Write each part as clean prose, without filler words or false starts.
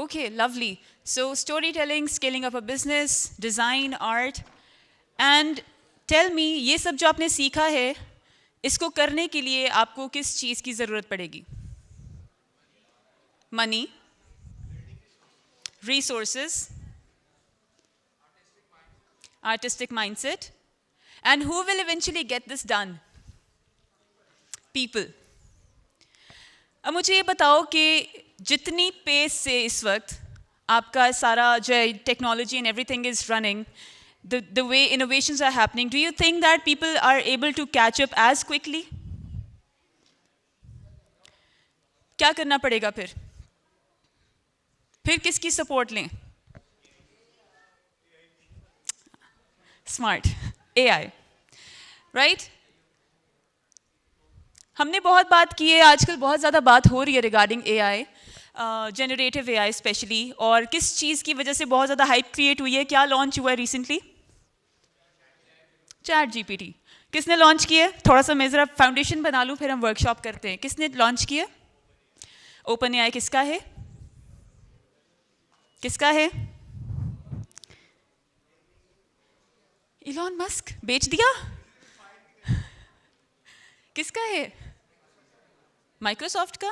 Okay, lovely. So storytelling, scaling up a business, design, art, and tell me, ये सब जो आपने सीखा है, इसको करने के लिए आपको किस चीज़ की ज़रूरत पड़ेगी? Money, resources, artistic mindset, and who will eventually get this done? People. अब मुझे ये बताओ कि जितनी पेस से इस वक्त आपका सारा जो technology and everything is running, the way innovations are happening, do you think that people are able to catch up as quickly? क्या करना पड़ेगा फिर किसकी सपोर्ट लें? Smart AI, right? हमने बहुत बात की है, आजकल बहुत ज़्यादा बात हो रही है regarding AI, generative AI specially, और किस चीज़ की वजह से बहुत ज़्यादा हाइप क्रिएट हुई है? क्या लॉन्च हुआ है रिसेंटली? ChatGPT. किसने लॉन्च किया है? थोड़ा सा मैं ज़रा फाउंडेशन बना लूँ, फिर हम वर्कशॉप करते हैं. किसने लॉन्च किया? OpenAI. किसका है? किसका है? Elon Musk. बेच दिया? किसका है? माइक्रोसॉफ्ट का?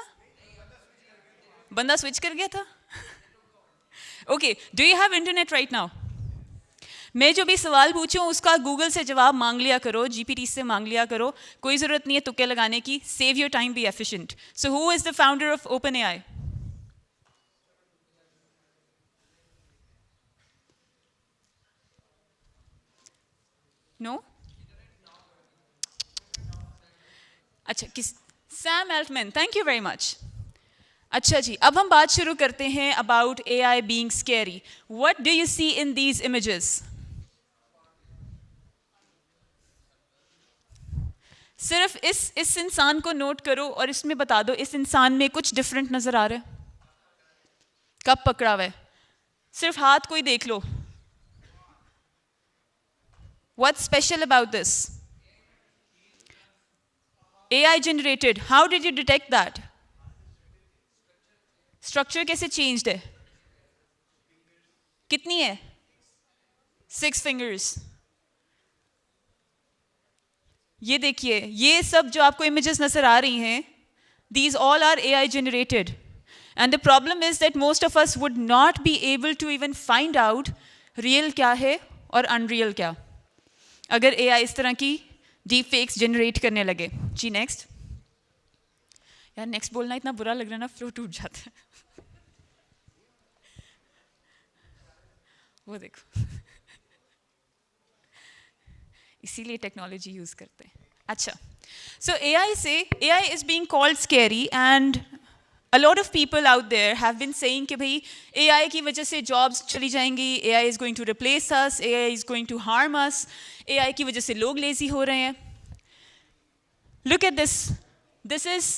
बंदा स्विच कर गया था. Okay, do you have internet right now? मैं जो भी सवाल पूछूं उसका गूगल से जवाब मांग लिया करो, GPT से मांग लिया करो. कोई ज़रूरत नहीं है तुक्के लगाने की. Save your time, be efficient. So who is the founder of OpenAI? No? अच्छा, किस? Sam Altman. Thank you very much. अच्छा जी, अब हम बात शुरू करते हैं about AI being scary. What do you see in these images? सिर्फ इस इंसान को नोट करो और इसमें बता दो इस इंसान में कुछ डिफरेंट नजर आ रहा है? कब पकड़ा हुआ है? सिर्फ हाथ को ही देख लो. What's special about this? AI generated. How did you detect that? Structure कैसे चेंज्ड है? कितनी है? 6 fingers. ये देखिए, ये सब जो आपको इमेजेस नजर आ रही हैं, these all are AI generated. And the problem is that most of us would not be able to even find out real क्या है और unreal क्या, अगर AI इस तरह की deep fakes generate करने लगे. जी नेक्स्ट. यार नेक्स्ट बोलना इतना बुरा लग रहा है ना, फ्लो टूट जाता है. वो देखो. इसीलिए टेक्नोलॉजी यूज करते हैं. अच्छा, सो AI is being called scary and a lot of people out there have been saying कि भाई AI की वजह से jobs चली जाएंगी, AI is going to replace us, AI is going to harm us, AI की वजह से लोग lazy हो रहे हैं. Look at this. This is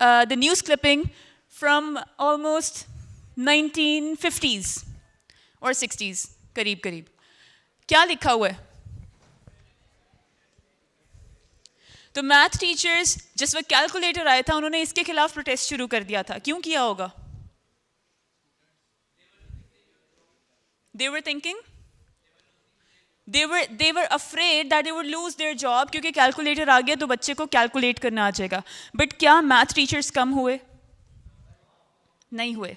the news clipping from almost 1950s or 60s, करीब करीब. क्या लिखा हुआ है? तो मैथ टीचर्स, जिस वक्त कैलकुलेटर आया था, उन्होंने इसके खिलाफ प्रोटेस्ट शुरू कर दिया था. क्यों किया होगा? They were thinking, they were afraid that they would lose their job, क्योंकि कैलकुलेटर आ गया तो बच्चे को कैलकुलेट करना आ जाएगा. बट क्या मैथ टीचर्स कम हुए? नहीं हुए.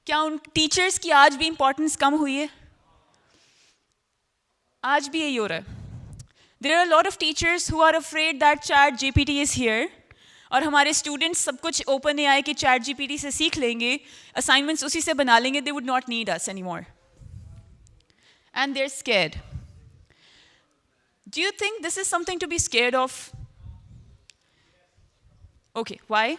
क्या उन टीचर्स की आज भी इंपॉर्टेंस कम हुई है? आज भी यही हो रहा है. There are a lot of teachers who are afraid that ChatGPT is here, और हमारे स्टूडेंट्स सब कुछ OpenAI के ChatGPT से सीख लेंगे, असाइनमेंट्स उसी से बना लेंगे, they would not need us anymore. And they're scared. Do you think this is something to be scared of? Okay, why?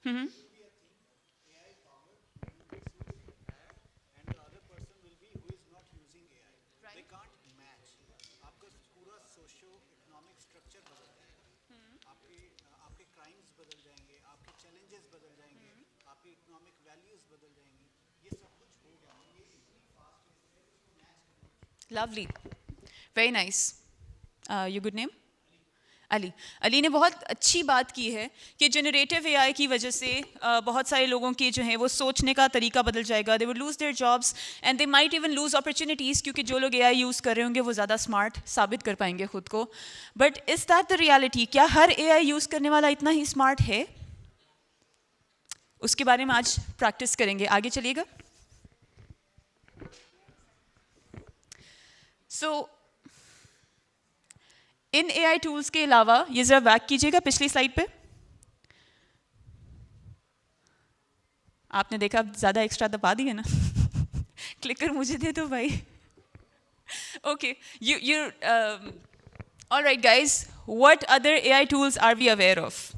Mm-hmm. Lovely. Very nice. Your good name? Ali ने बहुत अच्छी बात की है कि जनरेटिव एआई की वजह से बहुत सारे लोगों के जो हैं वो सोचने का तरीका बदल जाएगा. They will lose their jobs and they might even lose opportunities, क्योंकि जो लोग एआई यूज़ कर रहे होंगे वो ज़्यादा स्मार्ट साबित कर पाएंगे खुद को. But is that the reality? क्या हर एआई यूज़ करने वाला इतना ही स्मार्ट है? उसके बारे में आज प्रैक्टिस करेंगे. आगे चलिएगा. सो इन एआई टूल्स के अलावा ये ज़रा बैक कीजिएगा पिछली स्लाइड पे. आपने देखा ज़्यादा एक्स्ट्रा दबा दिए ना. क्लिकर मुझे दे दो भाई. Okay, you alright guys, what other AI tools are we aware of?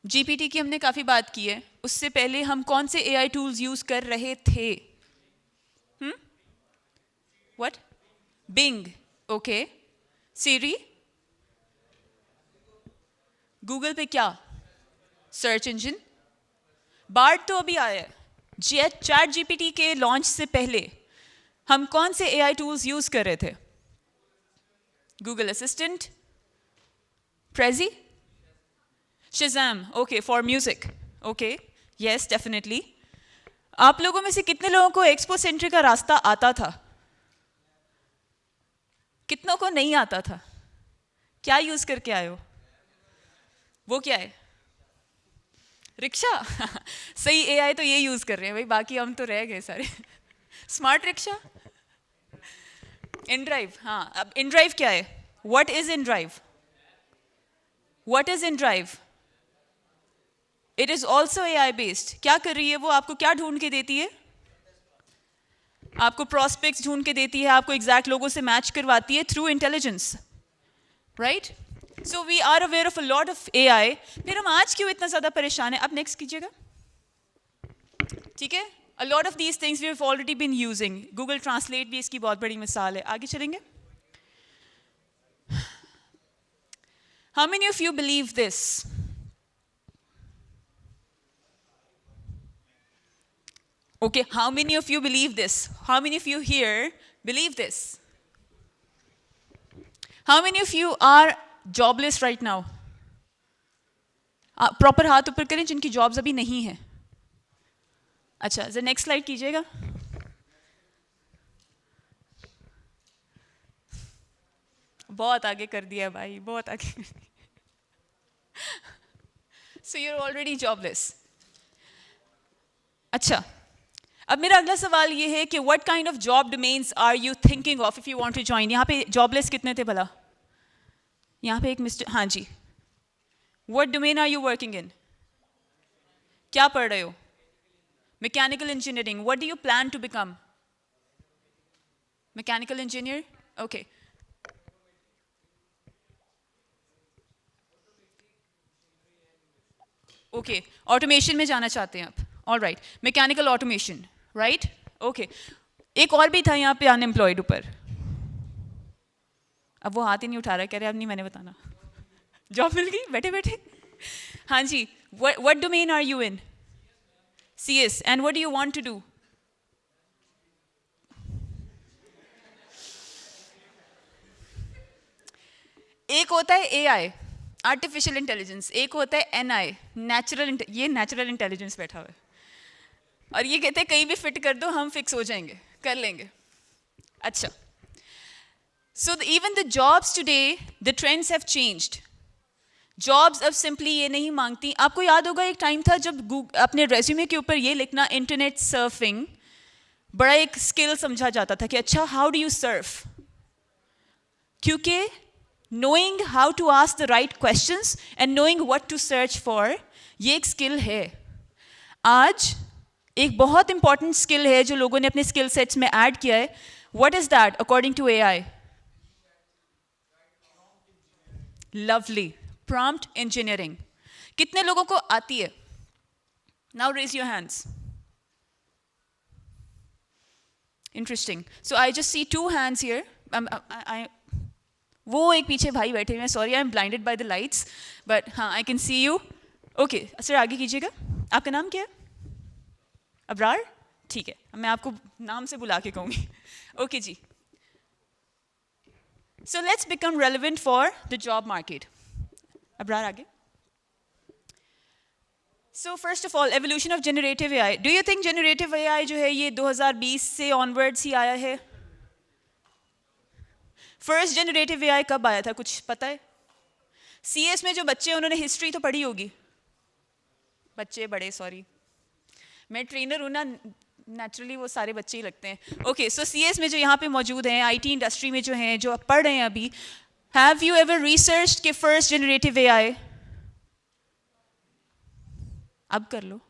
GPT की हमने काफ़ी बात की है. उससे पहले हम कौन से एआई टूल्स यूज़ कर रहे थे? What? Bing. Okay. Siri. Google पे क्या? Search engine. बार्ड तो अभी आया है. चैट जीपीटी के लॉन्च से पहले हम कौन से एआई टूल्स यूज कर रहे थे? Google Assistant, Prezi, Shazam. Okay, for music. Okay, yes definitely. आप लोगों में से कितने लोगों को एक्सपो सेंटर का रास्ता आता था? कितनों को नहीं आता था? क्या यूज करके आए हो? वो क्या है? रिक्शा. सही, एआई तो ये यूज कर रहे हैं भाई, बाकी हम तो रह गए सारे. Smart rickshaw. इनड्राइव. हाँ, अब इनड्राइव क्या है? What is inDrive? What is inDrive? It is also AI based. क्या कर रही है वो? आपको क्या ढूंढ के देती है? आपको प्रॉस्पेक्ट्स ढूंढ के देती है, आपको एग्जैक्ट लोगों से मैच करवाती है through intelligence. Right? So we are aware of a lot of AI. फिर हम आज क्यों इतना ज़्यादा परेशान है? अब नेक्स्ट कीजिएगा. ठीक है, a lot of these things we have already been using. Google Translate भी इसकी बहुत बड़ी मिसाल है. आगे चलेंगे. How many of you believe this? Okay, how many of you believe this? How many of you here believe this? How many of you are jobless right now? Proper हाथ ऊपर करें जिनकी जॉब्स अभी नहीं है. अच्छा, ज़रा नेक्स्ट स्लाइड कीजिएगा. बहुत आगे कर दिया भाई, बहुत आगे. So you're already jobless. अच्छा, अब मेरा अगला सवाल ये है कि what kind of job domains are you thinking of if you want to join? यहाँ पे जॉबलेस कितने थे भला? यहाँ पे एक मिस्टर. हाँ जी. What domain are you working in? क्या पढ़ रहे हो? Mechanical engineering. What do you plan to become? Mechanical engineer. Okay. Okay, automation में जाना चाहते हैं आप. Alright, mechanical automation. Right? Okay. एक और भी था यहाँ पे अनएम्प्लॉयड ऊपर. अब वो हाथ ही नहीं उठा रहा, कह रहे अब नहीं मैंने बताना. जॉब मिल गई बैठे बैठे. हाँ जी. What domain are you in? CS. And what do you want to do? एक होता है AI, आर्टिफिशियल इंटेलिजेंस. एक होता है NI, ये नेचुरल इंटेलिजेंस बैठा हुआ है. और ये कहते हैं कहीं भी फिट कर दो हम फिक्स हो जाएंगे, कर लेंगे. अच्छा, so even the jobs today, the trends have changed. Jobs अब सिंपली ये नहीं मांगती. आपको याद होगा एक टाइम था जब अपने रेज्यूमे के ऊपर ये लिखना इंटरनेट सर्फिंग बड़ा एक स्किल समझा जाता था कि अच्छा हाउ डू यू सर्फ, क्योंकि knowing how to ask the right questions and knowing what to search for, ये एक स्किल है. आज एक बहुत इंपॉर्टेंट स्किल है जो लोगों ने अपने स्किल सेट्स में ऐड किया है. What is that according to AI? Lovely. Prompt engineering. कितने लोगों को आती है? Now raise your hands. Interesting. So I just see 2 hands here. वो एक पीछे भाई बैठे हुए हैं. Sorry, I am blinded by the lights, but हाँ I can see you. Okay sir, आगे कीजिएगा. आपका नाम क्या है? अबरार. ठीक है, मैं आपको नाम से बुला के कहूँगी. ओके जी. So let's become relevant for the job market. Abrar आगे. So first of all, evolution of generative AI. Do you think generative AI जो है ये 2020 से onwards ही आया है? First generative AI कब आया था, कुछ पता है? CS में जो बच्चे उन्होंने हिस्ट्री तो पढ़ी होगी. बच्चे बड़े सॉरी, मैं ट्रेनर हूँ ना, नेचुरली वो सारे बच्चे ही लगते हैं. ओके, सो CS में जो यहाँ पे मौजूद हैं, IT इंडस्ट्री में जो हैं, जो आप पढ़ रहे हैं अभी, हैव यू एवर रिसर्च के फर्स्ट जनरेटिव AI? अब कर लो.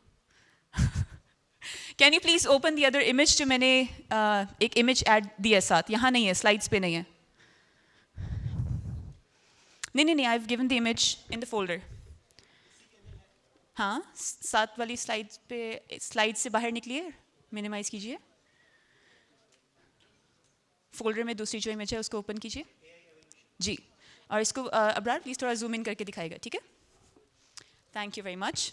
Can you please open the other image जो मैंने एक इमेज ऐड दिया साथ, यहाँ नहीं है, स्लाइड्स पे नहीं है. नहीं, I have given the image in the folder. हाँ, साथ वाली स्लाइड्स पे, स्लाइड से बाहर निकलिए, मिनिमाइज कीजिए. फोल्डर में दूसरी जो इमेज है उसको ओपन कीजिए जी, और इसको अब्रार प्लीज थोड़ा जूम इन करके दिखाएगा, ठीक है? Thank you very much.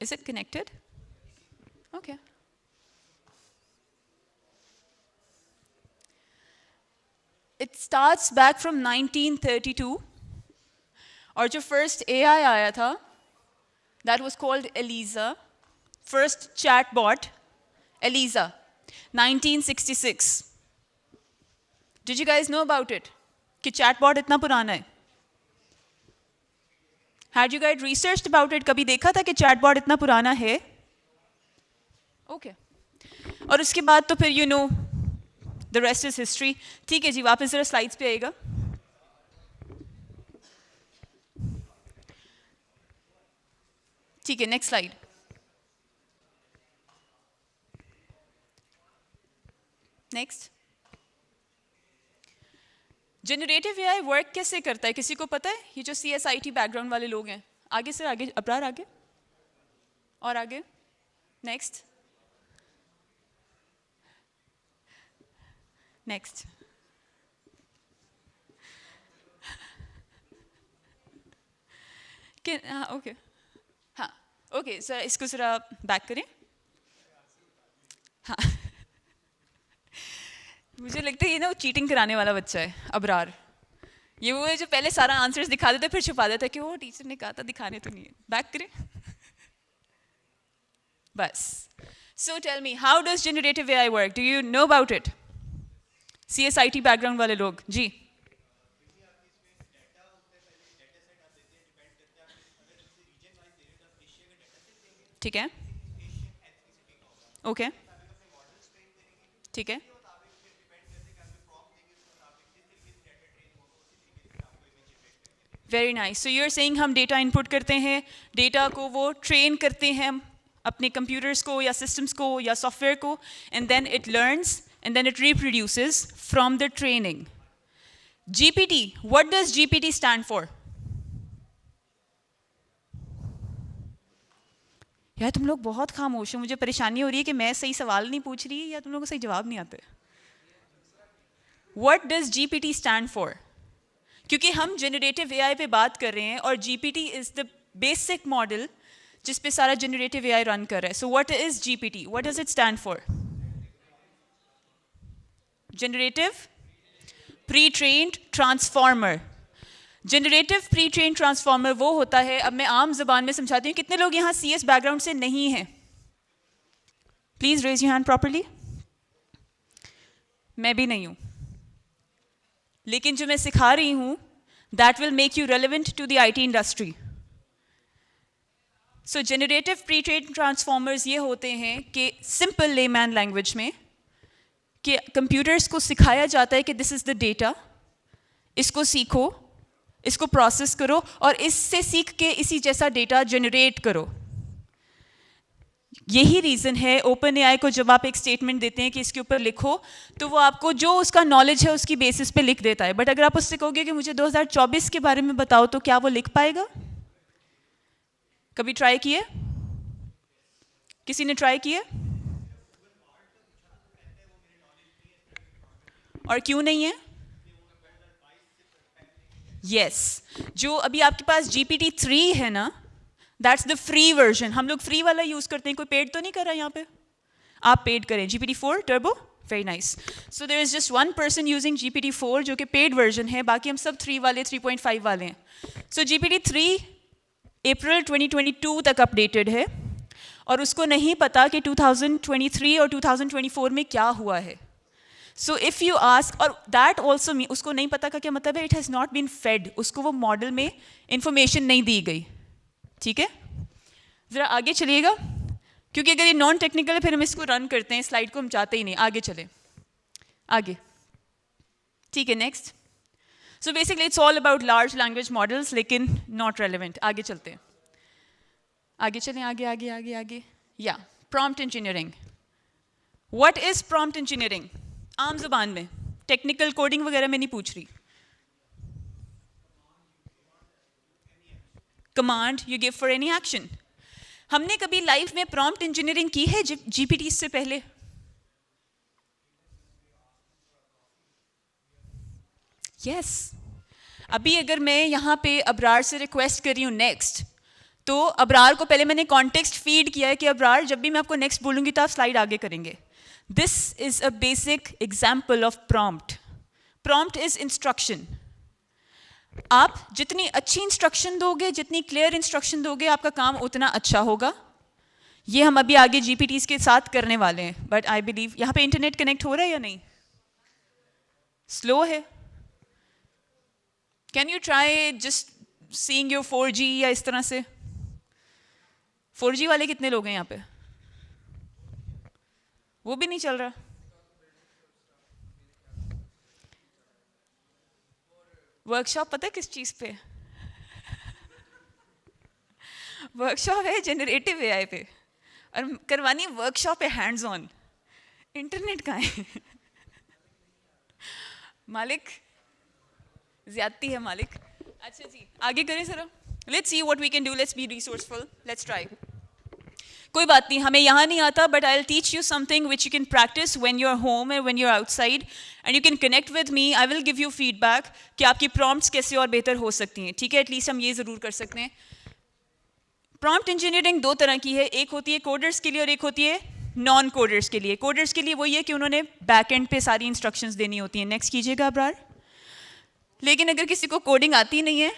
Is it connected? Okay. It starts back from 1932. और जो first AI आया था, that was called Eliza. First chatbot, Eliza, 1966. Did you guys know about it? कि chatbot इतना पुराना है? Had you guys researched about it? कभी देखा था कि chatbot इतना पुराना है? Okay. और उसके बाद तो फिर you know, the rest is history. ठीक है जी, वापस जरा स्लाइड्स पे आएगा. ठीक है, next slide. Next. Generative AI work कैसे करता है, किसी को पता है? ये जो CSIT बैकग्राउंड वाले लोग हैं, आगे से आगे, अब्रार आगे और आगे. नेक्स्ट. नेक्स्ट. हाँ, ओके, हाँ, ओके सर, इसको जरा बैक करें. हाँ. मुझे लगता है ये ना वो चीटिंग कराने वाला बच्चा है, अबरार. ये वो है जो पहले सारा आंसर्स दिखा देता है फिर छुपा देता है कि वो टीचर ने कहा था दिखाने तो नहीं है. बैक करें. बस. So tell me, how does generative AI work? Do you know about it? CSIT background वाले लोग जी. ठीक है, ओके, ठीक है. Very nice. So you are saying हम डेटा इनपुट करते हैं, डेटा को वो ट्रेन करते हैं अपने कंप्यूटर्स को या सिस्टम्स को या सॉफ्टवेयर को, and then it learns and then it reproduces from the training. GPT, what does GPT stand for? यार तुम लोग बहुत खामोश हो, मुझे परेशानी हो रही है कि मैं सही सवाल नहीं पूछ रही या तुम लोगों को सही जवाब नहीं आते. What does GPT stand for? क्योंकि हम जनरेटिव AI पे बात कर रहे हैं और GPT is the basic model जिस पे सारा जनरेटिव AI रन कर रहा है. So what is GPT? What does it stand for? Generative pre-trained transformer. Generative pre-trained transformer वो होता है, अब मैं आम ज़बान में समझाती हूँ. कितने लोग यहाँ CS बैकग्राउंड से नहीं हैं? Please raise your hand properly. मैं भी नहीं हूँ, लेकिन जो मैं सिखा रही हूँ that will make you relevant to the IT industry. So generative pre-trained transformers ये होते हैं कि simple layman language में कि कंप्यूटर्स को सिखाया जाता है कि दिस इज़ द डेटा, इसको सीखो, इसको प्रोसेस करो और इससे सीख के इसी जैसा डेटा जनरेट करो. यही रीज़न है ओपन एआई को जब आप एक स्टेटमेंट देते हैं कि इसके ऊपर लिखो, तो वो आपको जो उसका नॉलेज है उसकी बेसिस पे लिख देता है. बट अगर आप उससे कहोगे कि मुझे 2024 के बारे में बताओ, तो क्या वो लिख पाएगा? कभी ट्राई किए? किसी ने ट्राई किए? और क्यों नहीं है? यस, जो अभी आपके पास GPT-3 है ना, दैट्स द फ्री वर्जन. हम लोग फ्री वाला यूज़ करते हैं, कोई पेड तो नहीं कर रहा यहाँ पे? आप पेड करें. GPT-4 turbo, very nice. So there is just one person using GPT-4 जो कि पेड वर्जन है, बाकी हम सब 3 वाले 3.5 वाले हैं. सो GPT-3 अप्रैल 2022 तक अपडेटेड है और उसको नहीं पता कि 2023 और 2024 में क्या हुआ है. सो इफ़ यू आस्क, और दैट ऑल्सो मी, उसको नहीं पता का क्या मतलब है? It has not been fed. उसको वो मॉडल में इंफॉर्मेशन नहीं दी गई. ठीक है, ज़रा आगे चलिएगा, क्योंकि अगर ये नॉन टेक्निकल है फिर हम इसको रन करते हैं, स्लाइड को हम चाहते ही नहीं. आगे चले, आगे. ठीक है, next. So basically it's all about large language models, लेकिन नॉट रेलिवेंट. आगे चलते हैं, आगे चलें, आगे आगे आगे आगे. या prompt engineering. What is prompt engineering? आम जुबान में, टेक्निकल कोडिंग वगैरह में नहीं पूछ रही. Command you give for any action. हमने कभी लाइफ में प्रॉम्प्ट इंजीनियरिंग की है GPT से पहले? यस. अभी अगर मैं यहाँ पे अबरार से रिक्वेस्ट कर रही हूँ नेक्स्ट, तो अबरार को पहले मैंने कॉन्टेक्स्ट फीड किया है कि अबरार जब भी मैं आपको नेक्स्ट बोलूँगी तो आप स्लाइड आगे करेंगे. This is a basic example of prompt. Prompt is instruction. आप जितनी अच्छी इंस्ट्रक्शन दोगे, जितनी क्लियर इंस्ट्रक्शन दोगे, आपका काम उतना अच्छा होगा. ये हम अभी आगे GPTs के साथ करने वाले हैं. बट आई बिलीव यहाँ पे इंटरनेट कनेक्ट हो रहा है या नहीं? स्लो है. Can you try just seeing your 4G या इस तरह से? 4G वाले कितने लोग हैं यहाँ पे? वो भी नहीं चल रहा. वर्कशॉप पता है किस चीज़ पे? वर्कशॉप है जनरेटिव AI पे, और करवानी वर्कशॉप है हैंड्स ऑन. इंटरनेट कहाँ है? मालिक, ज्यादती है मालिक. अच्छा जी, आगे करें sir. Let's see what we can do. Let's be resourceful. Let's try. कोई बात नहीं, हमें यहाँ नहीं आता, but I will teach you something which you can practice when you are home and when you are outside, and you can connect with me. I will give you feedback कि आपकी prompts कैसे और बेहतर हो सकती हैं. ठीक है, एटलीस्ट हम ये ज़रूर कर सकते हैं. प्रॉम्प्ट इंजीनियरिंग 2 तरह की है. एक होती है कोडर्स के लिए और एक होती है नॉन कोडर्स के लिए. कोडर्स के लिए वही है कि उन्होंने बैक एंड पे सारी इंस्ट्रक्शंस देनी होती हैं. नेक्स्ट कीजिएगा अबरार. लेकिन अगर किसी को कोडिंग आती नहीं है,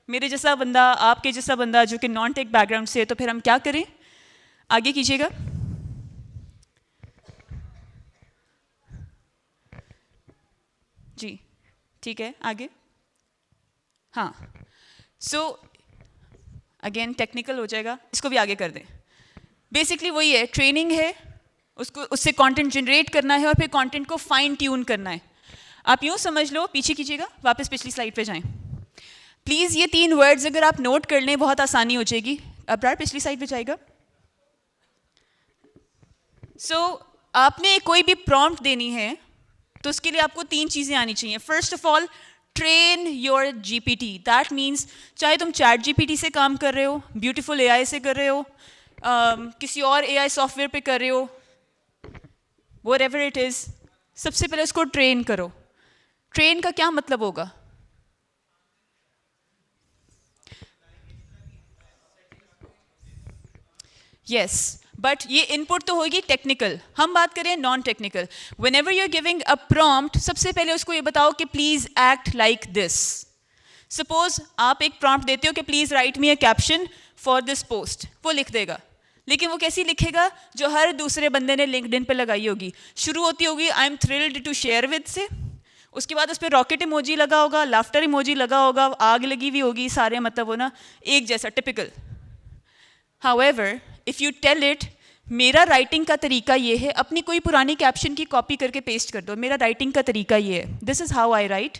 मेरे जैसा बंदा, आपके जैसा बंदा जो कि नॉन टेक बैकग्राउंड से है, तो फिर हम क्या करें? आगे कीजिएगा. जी ठीक है, आगे. हाँ, सो अगेन टेक्निकल हो जाएगा, इसको भी आगे कर दें. बेसिकली वही है, ट्रेनिंग है, उसको उससे कंटेंट जनरेट करना है और फिर कंटेंट को फाइन ट्यून करना है. आप यूँ समझ लो, पीछे कीजिएगा, वापस पिछली स्लाइड पे जाएं प्लीज़. ये 3 वर्ड्स अगर आप नोट कर लें बहुत आसानी हो जाएगी. अबरार पिछली स्लाइड पे जाएगा. सो आपने कोई भी प्रॉम्प्ट देनी है तो उसके लिए आपको 3 चीज़ें आनी चाहिए. First of all, train your GPT. That means चाहे तुम चैट GPT से काम कर रहे हो, ब्यूटीफुल AI से कर रहे हो, किसी और AI सॉफ्टवेयर पे कर रहे हो, व्हाटएवर इट इज़, सबसे पहले उसको ट्रेन करो. ट्रेन का क्या मतलब होगा? यस, बट ये इनपुट तो होगी टेक्निकल. हम बात करें non technical. Whenever you are giving a prompt, सबसे पहले उसको ये बताओ कि please act like this. Suppose आप एक प्रॉम्प्ट देते हो कि please write me a caption for this post. वो लिख देगा, लेकिन वो कैसी लिखेगा? जो हर दूसरे बंदे ने लिंक्डइन पे लगाई होगी. शुरू होती होगी I am thrilled to share with से, उसके बाद उस पर रॉकेट इमोजी लगा होगा, लाफ्टर इमोजी लगा होगा, आग लगी हुई होगी, सारे मतलब हो ना एक जैसा, typical. However if you tell it, मेरा राइटिंग का तरीका ये है, अपनी कोई पुरानी कैप्शन की कॉपी करके पेस्ट कर दो, मेरा राइटिंग का तरीका ये है, this is how I right,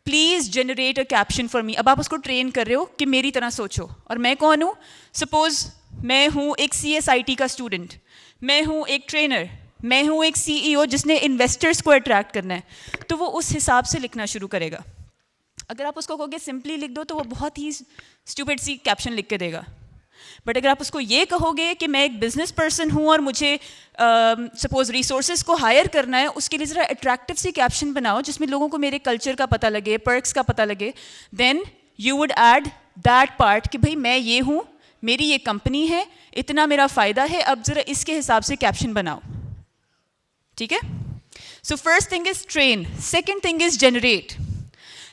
please generate a caption for me. अब आप उसको ट्रेन कर रहे हो कि मेरी तरह सोचो. और मैं कौन हूँ? सपोज मैं हूँ एक CSIT का स्टूडेंट, मैं हूँ एक ट्रेनर, मैं हूँ एक CEO जिसने इन्वेस्टर्स को अट्रैक्ट करना है, तो वो उस हिसाब से लिखना शुरू करेगा. अगर आप उसको कहोगे सिंपली लिख दो तो वो बहुत ही स्टूपिड सी कैप्शन लिख के देगा. बट अगर आप उसको ये कहोगे कि मैं एक बिजनेस पर्सन हूँ और मुझे सपोज रिसोर्सेज को हायर करना है, उसके लिए ज़रा अट्रैक्टिव सी कैप्शन बनाओ जिसमें लोगों को मेरे कल्चर का पता लगे, पर्क्स का पता लगे, then you would add that part कि भाई मैं ये हूँ, मेरी ये कंपनी है, इतना मेरा फ़ायदा है, अब ज़रा इसके हिसाब से कैप्शन बनाओ. ठीक है? So first thing is train, second thing is generate.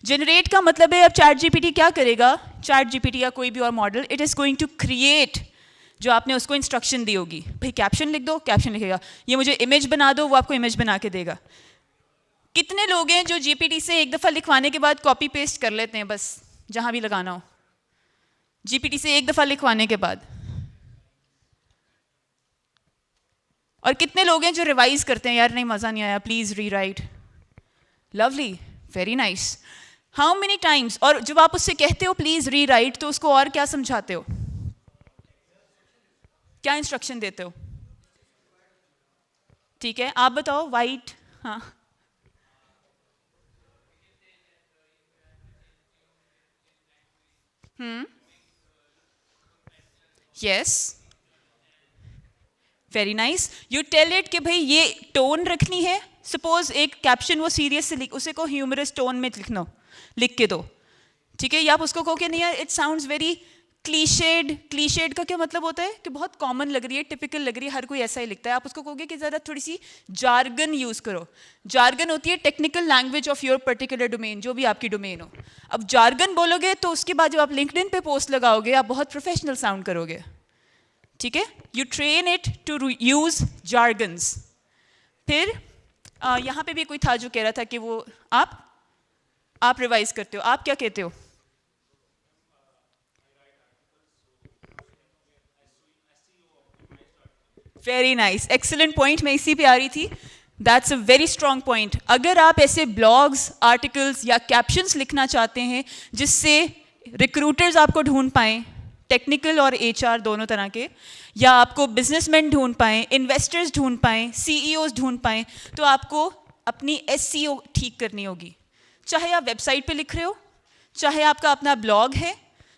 Generate का मतलब है अब चैट जीपीटी क्या करेगा, चैट जीपीटी या कोई भी और model, it is going to create जो आपने उसको इंस्ट्रक्शन दी होगी. भाई कैप्शन लिख दो, कैप्शन लिखेगा. ये मुझे इमेज बना दो, वो आपको इमेज बना के देगा. कितने लोग हैं जो जीपीटी से एक दफ़ा लिखवाने के बाद कॉपी पेस्ट कर लेते हैं बस जहाँ भी लगाना हो, जीपीटी से एक दफ़ा लिखवाने के बाद? और कितने लोग हैं जो रिवाइज करते हैं, यार नहीं मज़ा नहीं आया, प्लीज़ री right. Lovely, very nice. How many times? और जब आप उससे कहते हो प्लीज़ री राइट, तो उसको और क्या समझाते हो, क्या इंस्ट्रक्शन देते हो? ठीक है, आप बताओ. वाइट, हाँ. Yes, very nice. You tell it कि भाई ये टोन रखनी है. सपोज एक कैप्शन वो सीरियस से लिख, उसे को ह्यूमरस टोन में लिखना, लिख के दो. ठीक है, या आप उसको कहो कि नहीं यार it sounds very clichéd. Clichéd का क्या मतलब होता है कि बहुत कॉमन लग रही है, टिपिकल लग रही है, हर कोई ऐसा ही लिखता है. आप उसको कहोगे कि ज़रा थोड़ी सी जार्गन यूज़ करो. जार्गन होती है technical language of your particular domain, जो भी आपकी डोमेन हो. अब जार्गन बोलोगे तो उसके बाद जब आप लिंक्डइन पे पोस्ट लगाओगे आप बहुत प्रोफेशनल साउंड करोगे. ठीक है, you train it to use jargons. फिर यहाँ पे भी कोई था जो कह रहा था कि वो आप रिवाइज करते हो, आप क्या कहते हो? वेरी नाइस, एक्सीलेंट पॉइंट, मैं इसी पे आ रही थी. That's a very strong point. अगर आप ऐसे ब्लॉग्स, आर्टिकल्स या कैप्शंस लिखना चाहते हैं जिससे रिक्रूटर्स आपको ढूंढ पाएँ, टेक्निकल और एचआर दोनों तरह के, या आपको बिजनेसमैन ढूंढ पाएँ, इन्वेस्टर्स ढूंढ पाएँ, सीईओज ढूंढ पाएँ, तो आपको अपनी एसईओ ठीक करनी होगी. चाहे आप वेबसाइट पे लिख रहे हो, चाहे आपका अपना ब्लॉग है,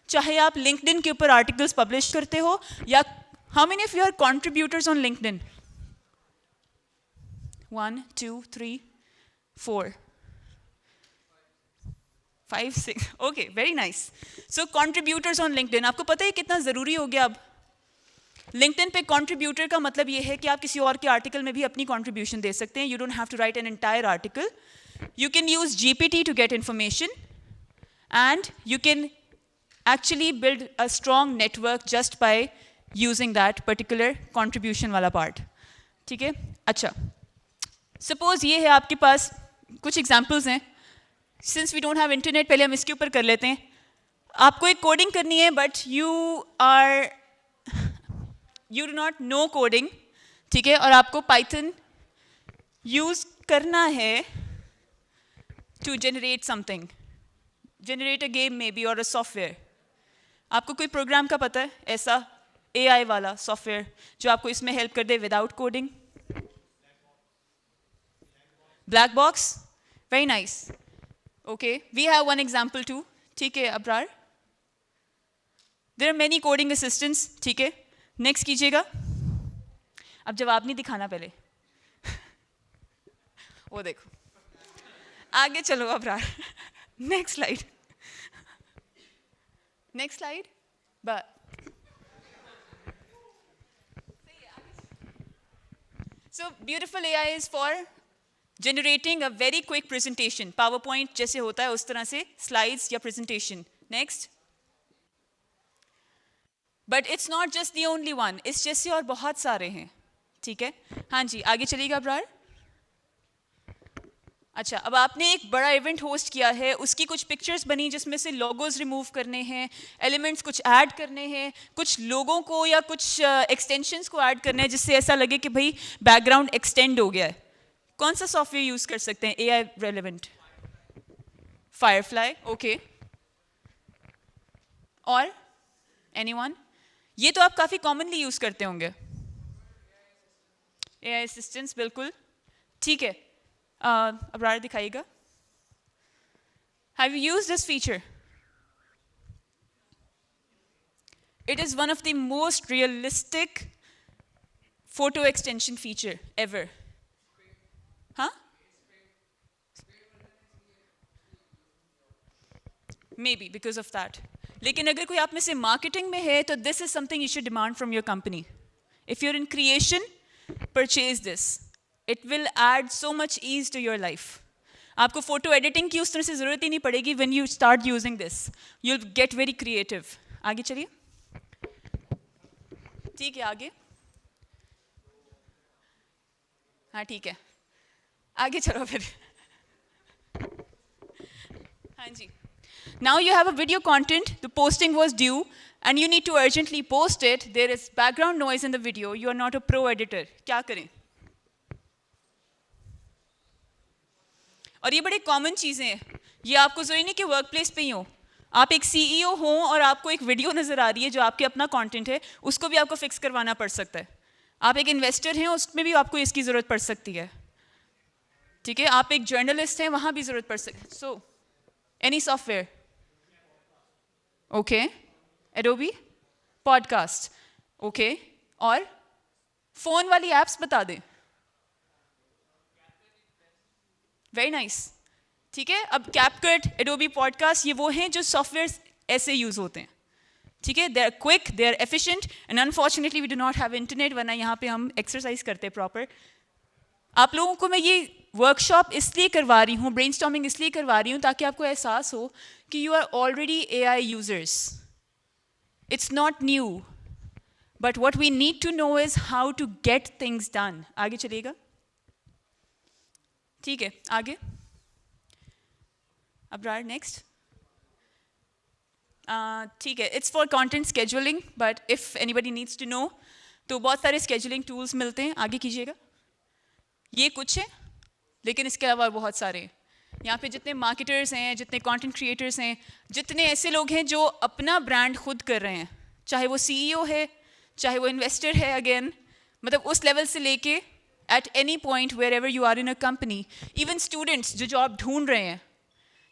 चाहे आप लिंक्डइन के ऊपर आर्टिकल्स पब्लिश करते हो, या how many of you are contributors on LinkedIn? 1 2 3 4 5 6. Okay, very nice. So contributors on LinkedIn, आपको पता है कितना ज़रूरी हो गया अब. लिंक्डइन पे कंट्रीब्यूटर का मतलब ये है कि आप किसी और के आर्टिकल में भी अपनी कंट्रीब्यूशन दे सकते हैं. You don't have to write an entire article. You can use GPT to get information, and you can actually build a strong network just by using that particular contribution वाला part. ठीक है? अच्छा, suppose ये है आपके पास कुछ examples हैं. Since we don't have internet, पहले हम इसके ऊपर कर लेते हैं. आपको एक coding करनी है, but you do not know coding. ठीक है? और आपको Python use करना है to generate something, generate a game maybe or a software. आपको कोई प्रोग्राम का पता है ऐसा AI वाला सॉफ्टवेयर जो आपको इसमें हेल्प कर दे without coding? Black box, very nice. Okay, we have one example too. ठीक है Abrar, there are many coding assistants. ठीक है, नेक्स्ट कीजिएगा. अब जवाब नहीं दिखाना पहले. वो देखो, आगे चलो Abrar. Next slide, next slide. So beautiful AI is for generating a very quick presentation. PowerPoint जैसे होता है उस तरह से slides या presentation. Next. But it's not just the only one. इस जैसे और बहुत सारे हैं. ठीक है, हाँ जी, आगे चलिएगा अब्रार. अच्छा, अब आपने एक बड़ा इवेंट होस्ट किया है, उसकी कुछ पिक्चर्स बनी जिसमें से लोगोज रिमूव करने हैं, एलिमेंट्स कुछ ऐड करने हैं, कुछ लोगों को या कुछ एक्सटेंशंस को ऐड करना है जिससे ऐसा लगे कि भाई बैकग्राउंड एक्सटेंड हो गया है. कौन सा सॉफ्टवेयर यूज़ कर सकते हैं AI रेलेवेंट? फायरफ्लाई. ओके, और एनीवन? ये तो आप काफ़ी कॉमनली यूज़ करते होंगे. AI असिस्टेंट्स, बिल्कुल ठीक है. Abrar दिखाइएगा. Have you used this feature? It is one of the most realistic photo extension feature ever. Huh? Maybe because of that. लेकिन अगर कोई आप में से मार्केटिंग में है तो this is something you should demand from your company. If you are in creation, purchase this. It will add so much ease to your life. आपको फोटो एडिटिंग की उस तरह से ज़रूरत ही नहीं पड़ेगी. When you start using this you will get very creative. आगे चलिए. ठीक है, आगे. हाँ ठीक है, आगे चलो फिर. हाँ जी. Now you have a video content, the posting was due, and you need to urgently post it. There is background noise in the video. You are not a pro editor. क्या करें? और ये बड़ी कॉमन चीज़ें हैं. ये आपको ज़रूरी नहीं कि वर्क प्लेस पे ही हो. आप एक CEO हो और आपको एक वीडियो नज़र आ रही है जो आपके अपना कंटेंट है, उसको भी आपको फिक्स करवाना पड़ सकता है. आप एक इन्वेस्टर हैं, उसमें भी आपको इसकी ज़रूरत पड़ सकती है. ठीक है, आप एक जर्नलिस्ट हैं, वहाँ भी ज़रूरत पड़ सकती है. So any software. Okay, Adobe, podcast. Okay, और फ़ोन वाली एप्स बता दें. Very nice. ठीक है, अब कैपकट, एडोबी पॉडकास्ट, ये वो हैं जो सॉफ्टवेयर ऐसे यूज़ होते हैं. ठीक है, they are quick, they are efficient, and unfortunately we do not have internet, वरना यहाँ पे हम एक्सरसाइज करते हैं प्रॉपर. आप लोगों को मैं ये वर्कशॉप इसलिए करवा रही हूँ, ब्रेनस्टॉर्मिंग इसलिए करवा रही हूँ ताकि आपको एहसास हो कि you are already AI users. It's not new, but what we need to know is how to get things done. आगे चलिएगा. ठीक है, आगे. अब्रार, नेक्स्ट. ठीक है, it's for content scheduling, but if anybody needs to know तो बहुत सारे स्केड्यूलिंग टूल्स मिलते हैं. आगे कीजिएगा. ये कुछ है, लेकिन इसके अलावा बहुत सारे हैं. यहाँ पे जितने मार्केटर्स हैं, जितने कंटेंट क्रिएटर्स हैं, जितने ऐसे लोग हैं जो अपना ब्रांड खुद कर रहे हैं, चाहे वो CEO है, चाहे वो इन्वेस्टर है, अगेन मतलब उस लेवल से लेके at any point wherever you are in a company, even students जो जॉब ढूंढ रहे हैं,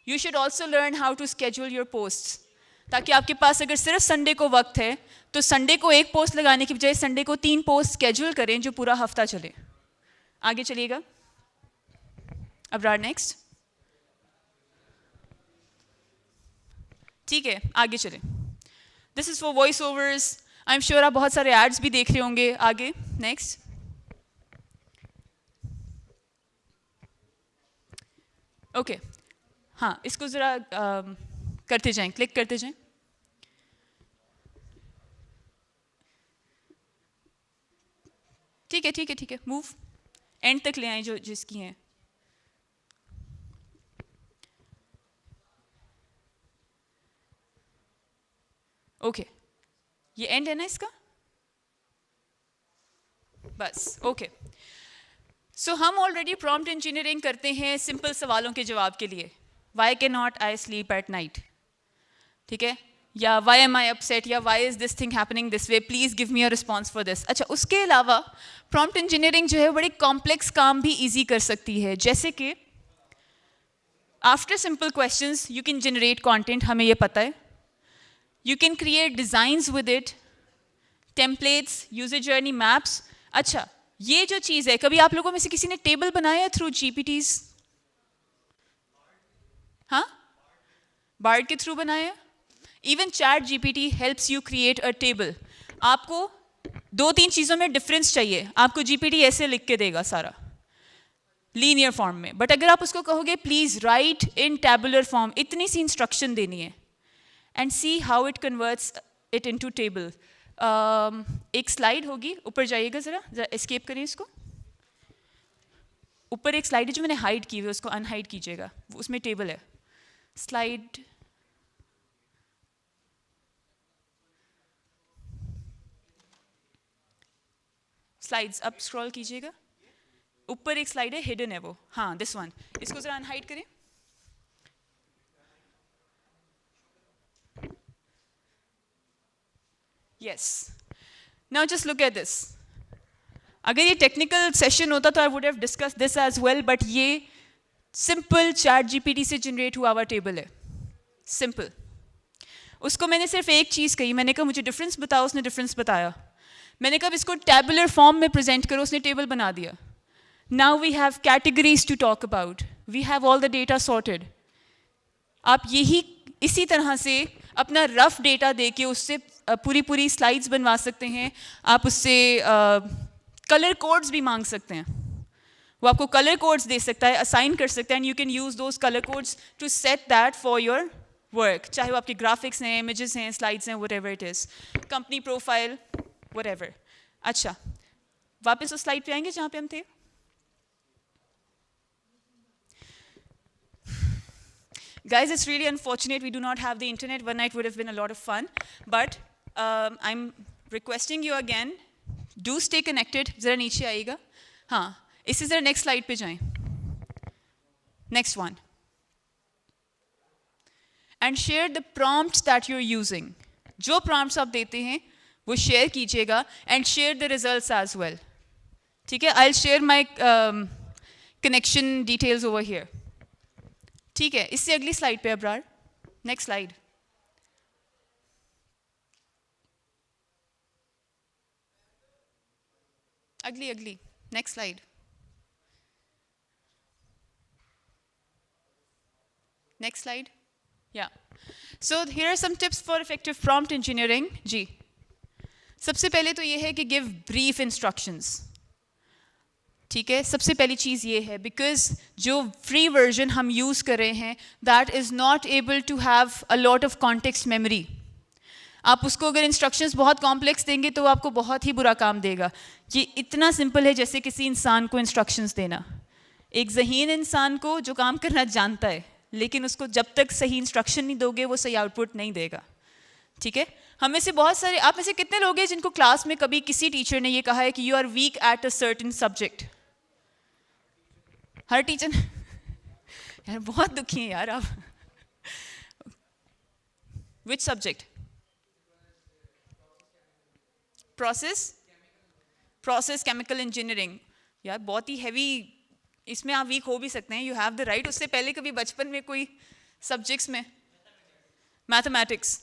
you should also learn how to schedule your post. ताकि आपके पास अगर सिर्फ संडे को वक्त है तो संडे को एक पोस्ट लगाने की बजाय संडे को 3 पोस्ट स्केड्यूल करें जो पूरा हफ्ता चले. आगे चलिएगा. अब्रार, नेक्स्ट. ठीक है, आगे चले. This is for voice overs. I am sure आप बहुत सारे एड्स भी देख रहे होंगे. आगे, नेक्स्ट. ओके, हाँ, इसको ज़रा करते जाएं, क्लिक करते जाएं. ठीक है, ठीक है, ठीक है, मूव. एंड तक ले आए जो जिसकी हैं. ओके, ये एंड है ना इसका. बस, ओके. सो हम ऑलरेडी प्रॉम्प्ट इंजीनियरिंग करते हैं सिंपल सवालों के जवाब के लिए. Why can not I sleep at night. ठीक है, या वाई एम आई अपसेट, या why is this thing happening this way, please give me a response for this. अच्छा, उसके अलावा प्रॉम्प्ट इंजीनियरिंग जो है बड़ी कॉम्प्लेक्स काम भी ईजी कर सकती है. जैसे कि after simple questions you can generate content, हमें ये पता है. You can create designs with it, templates, user journey maps. अच्छा, ये जो चीज़ है, कभी आप लोगों में से किसी ने टेबल बनाया थ्रू GPTs? हाँ, बार्ड के थ्रू बनाया. Even ChatGPT helps you create a table. आपको 2-3 चीज़ों में डिफरेंस चाहिए, आपको GPT ऐसे लिख के देगा सारा लीनियर फॉर्म में. बट अगर आप उसको कहोगे please right in tabular form, इतनी सी इंस्ट्रक्शन देनी है, and see how it converts it into table. एक स्लाइड होगी, ऊपर जाइएगा ज़रा एस्केप करें इसको. ऊपर एक स्लाइड है जो मैंने हाइड की हुई है, उसको अनहाइड कीजिएगा, उसमें टेबल है. स्लाइड, स्लाइड्स अप स्क्रॉल कीजिएगा. ऊपर एक स्लाइड है, हिडन है वो. हाँ, दिस वन. इसको ज़रा अनहाइड करें. Yes, now just look at this. अगर ये टेक्निकल सेशन होता तो I would have discuss this as well, but ये सिंपल ChatGPT से जनरेट हुआ हुआ टेबल है. सिंपल. उसको मैंने सिर्फ एक चीज़ कही, मैंने कहा मुझे डिफरेंस बताओ, उसने डिफरेंस बताया. मैंने कहा इसको टैबुलर फॉर्म में प्रेजेंट करो, उसने टेबल बना दिया. Now we have categories to talk about, we have all the data sorted. आप यही इसी तरह से अपना रफ डेटा दे के उससे पूरी पूरी स्लाइड्स बनवा सकते हैं. आप उससे कलर कोड्स भी मांग सकते हैं. वो आपको कलर कोड्स दे सकता है, असाइन कर सकता है, and you can use those colour codes to set that for your work. चाहे वो आपके ग्राफिक्स हैं, इमेजेस हैं, स्लाइड्स हैं, whatever it is, company profile, whatever. अच्छा, वापस उस स्लाइड पे आएंगे जहाँ पे हम थे. Guys, it's really unfortunate we do not have the internet. One night would have been a lot of fun. But I'm requesting you again, do stay connected. ज़रा नीचे आइएगा. हाँ, इससे ज़रा next slide पे जाएं. Next one. And share the prompts that you're using. जो prompts आप देते हैं, वो share कीजिएगा and share the results as well. ठीक है? I'll share my connection details over here. ठीक है, इससे अगली स्लाइड पे अब्रार. Next slide. अगली नेक्स्ट स्लाइड. Next slide. या so here are some tips for effective prompt engineering. जी, सबसे पहले तो ये है कि गिव ब्रीफ इंस्ट्रक्शंस. ठीक है, सबसे पहली चीज़ ये है, बिकॉज जो फ्री वर्जन हम यूज़ कर रहे हैं that is not able to have a lot of context memory. आप उसको अगर इंस्ट्रक्शंस बहुत कॉम्प्लेक्स देंगे तो वो आपको बहुत ही बुरा काम देगा. ये इतना सिंपल है जैसे किसी इंसान को इंस्ट्रक्शंस देना. एक ज़हीन इंसान को जो काम करना जानता है, लेकिन उसको जब तक सही इंस्ट्रक्शन नहीं दोगे वो सही आउटपुट नहीं देगा. ठीक है, हम में से बहुत सारे, आप में से कितने लोग हैं जिनको क्लास में कभी किसी टीचर ने ये कहा है कि you are weak at a certain subject? हर टीचर यार बहुत दुखी हैं यार आप. Which subject? Process chemical engineering. यार बहुत ही हैवी, इसमें आप वीक हो भी सकते हैं, यू हैव द राइट. उससे पहले कभी बचपन में कोई सब्जेक्ट्स में मैथमेटिक्स,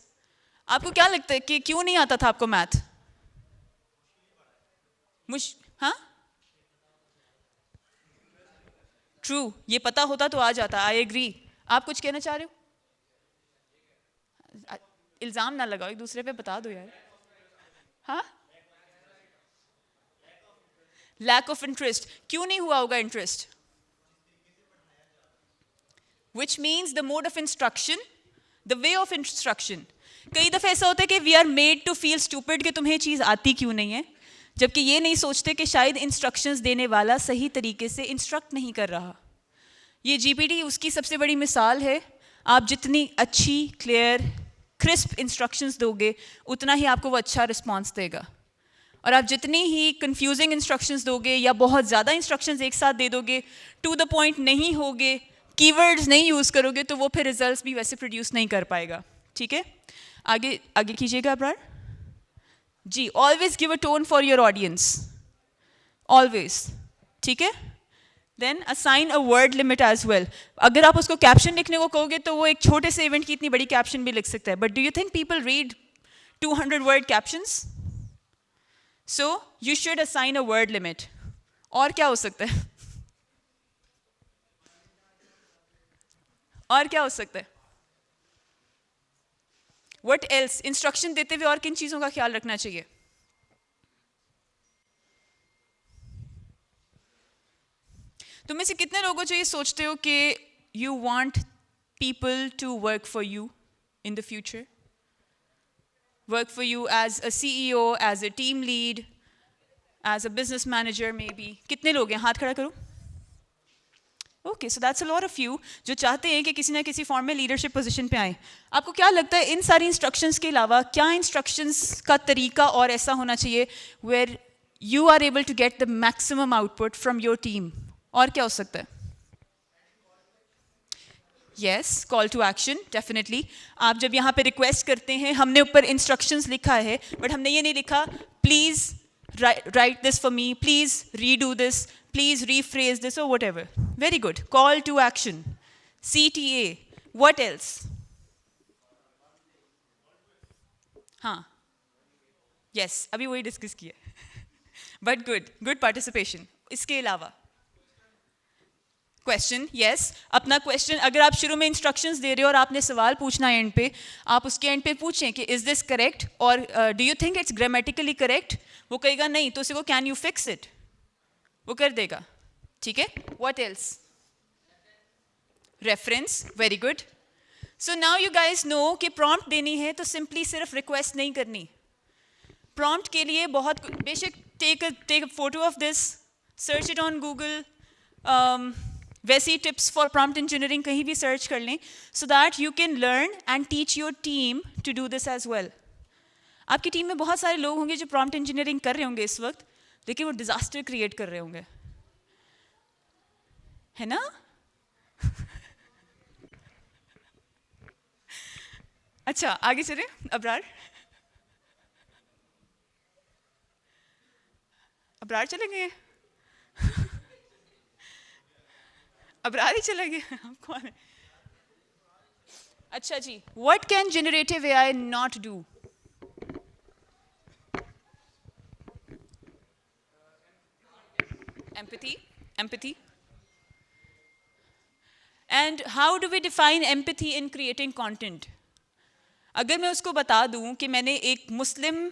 आपको क्या लगता है कि क्यों नहीं आता था आपको मैथ? हाँ, ट्रू, ये पता होता तो आ जाता. I agree. आप कुछ कहना चाह रहे हो? इल्जाम ना लगाओ एक दूसरे पे, बता दो यार. हाँ, लैक ऑफ इंटरेस्ट. क्यों नहीं हुआ होगा interest? Which means the mode of instruction, the way of instruction. कई दफे ऐसा होता है कि we are made to feel stupid कि तुम्हें चीज़ आती क्यों नहीं है, जबकि ये नहीं सोचते कि शायद इंस्ट्रक्शंस देने वाला सही तरीके से इंस्ट्रक्ट नहीं कर रहा. ये जीपीटी उसकी सबसे बड़ी मिसाल है. आप जितनी अच्छी, क्लियर, क्रिस्प इंस्ट्रक्शंस दोगे उतना ही आपको वो अच्छा रिस्पॉन्स देगा. और आप जितनी ही कंफ्यूजिंग इंस्ट्रक्शंस दोगे या बहुत ज़्यादा इंस्ट्रक्शंस एक साथ दे दोगे, टू द पॉइंट नहीं होगे, कीवर्ड्स नहीं यूज़ करोगे, तो वो फिर रिजल्ट्स भी वैसे प्रोड्यूस नहीं कर पाएगा. ठीक है, आगे कीजिएगा Abrar ji. Always give a tone for your audience, always. ठीक है, then assign a word limit as well. अगर आप उसको कैप्शन लिखने को कहोगे तो वो एक छोटे से इवेंट की इतनी बड़ी कैप्शन भी लिख सकता है. But do you think people read 200 word captions? So you should assign a word limit. और क्या हो सकता है? और क्या हो सकता है? What else? इंस्ट्रक्शन देते हुए और किन चीज़ों का ख्याल रखना चाहिए? तुम में से कितने लोगों जो ये सोचते हो कि you want people to work for you in the future? Work for you as a CEO, as a team lead, as a business manager maybe. कितने लोग हैं? हाथ खड़ा करो. Okay, so that's a lot of you जो चाहते हैं कि किसी ना किसी फॉर्म में लीडरशिप पोजीशन पे आए. आपको क्या लगता है इन सारी इंस्ट्रक्शंस के अलावा क्या इंस्ट्रक्शंस का तरीका और ऐसा होना चाहिए where you are able to get the maximum output from your team? और क्या हो सकता है? Yes, call to action, definitely. आप जब यहाँ पे रिक्वेस्ट करते हैं, हमने ऊपर इंस्ट्रक्शंस लिखा है, बट हमने ये नहीं लिखा please write this for me, please redo this, please rephrase this, or whatever. Very good. Call to action. CTA. What else? हाँ, yes, अभी वही डिस्कस किया. But good participation. इसके अलावा क्वेश्चन, यस, अपना क्वेश्चन अगर आप शुरू में इंस्ट्रक्शंस दे रहे हो और आपने सवाल पूछना है एंड पे, आप उसके एंड पे पूछें कि इज दिस करेक्ट और do you think it's grammatically correct. वो कहेगा नहीं, तो उसे को कैन यू फिक्स इट, वो कर देगा. ठीक है, what else? Reference, very good. So now you guys know कि प्रॉम्प्ट देनी है तो सिंपली सिर्फ रिक्वेस्ट नहीं करनी. प्रॉम्प्ट के लिए बहुत, बेशक take a photo of this, search it on Google, वैसी टिप्स फॉर प्रॉम्प्ट इंजीनियरिंग कहीं भी सर्च कर लें, so that you can learn and teach your team to do this as well. आपकी टीम में बहुत सारे लोग होंगे जो प्रॉम्प्ट इंजीनियरिंग कर रहे होंगे इस वक्त, लेकिन वो डिजास्टर क्रिएट कर रहे होंगे, है ना? अच्छा, आगे चले. अबरार, अबरार चलेंगे? अबरार ही चलेंगे? आप कौन है? अच्छा जी, what can generative AI not do? Empathy, empathy. And how do we define empathy in creating content? अगर मैं उसको बता दूं कि मैंने एक मुस्लिम